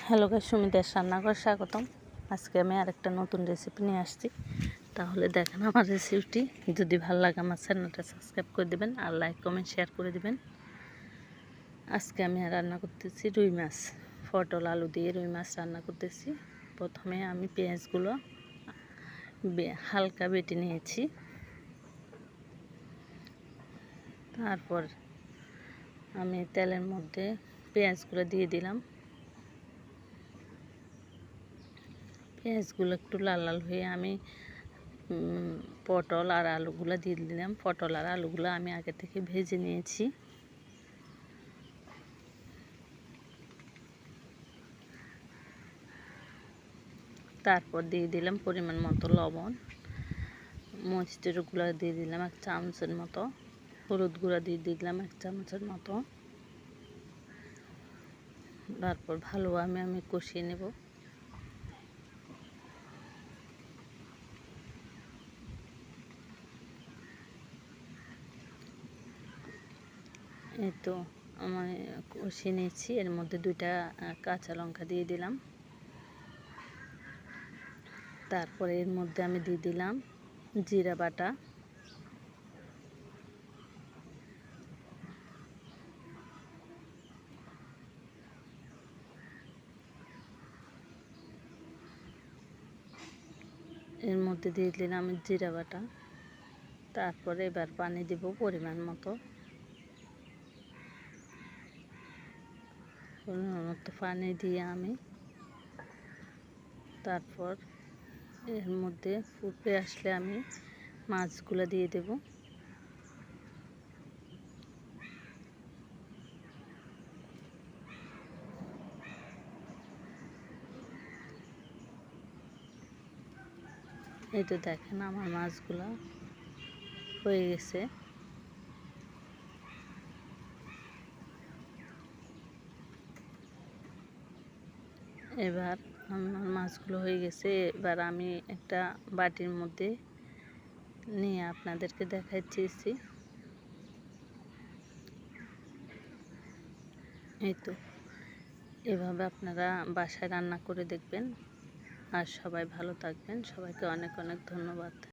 Hello guys, সুমিতার রান্নাঘর স্বাগতম। আজকে আমি আরেকটা নতুন রেসিপি নিয়ে আসছি। তাহলে দেখেন আমার রেসিপিটি। যদি ভালো লাগে আমার চ্যানেলটা সাবস্ক্রাইব করে দেবেন আর লাইক কমেন্ট শেয়ার করে দেবেন। আজকে আমি রান্না করতেছি রুই মাছ, পটল আলু দিয়ে রুই মাছ রান্না করতেছি। প্রথমে আমি পেঁয়াজগুলো হালকা বেটে নিয়েছি। তারপর আমি তেলের মধ্যে পেঁয়াজগুলো দিয়ে দিলাম। পেঁয়াজগুলো একটু লাল লাল হয়ে আমি পটল আর আলুগুলো দিয়ে দিলাম। পটল আর আলুগুলো আমি আগে থেকে ভেজে নিয়েছি। তারপর দিয়ে দিলাম পরিমাণ মতো লবণ, মরিচের গুঁড়া দিয়ে দিলাম 1 চামচের মতো, হলুদ গুঁড়া দিয়ে দিলাম 1 চামচের মতো। তারপর ভালোভাবে আমি কষিয়ে নেব। এই তো আমি কষিয়ে নিয়েছি। এর মধ্যে 2টা কাঁচা লঙ্কা দিয়ে দিলাম। তারপরে এর মধ্যে আমি দিয়ে দিলাম জিরা বাটা, এর মধ্যে দিয়ে দিলাম জিরা বাটা। তারপরে এবার পানি দেব পরিমাণ মতো পানি দিয়ে আমি তারপর এর মধ্যে ফুটে আসলে আমি মাছগুলো দিয়ে দেব। এই তো দেখেন আমার মাছগুলো হয়ে গেছে। এবার আমার মাছগুলো হয়ে গেছে। এবার আমি একটা বাটির মধ্যে নিয়ে আপনাদেরকে দেখাচ্ছি। এই তো এভাবে আপনারা বাসায় রান্না করে দেখবেন। আর সবাই ভালো থাকবেন। সবাইকে অনেক অনেক ধন্যবাদ।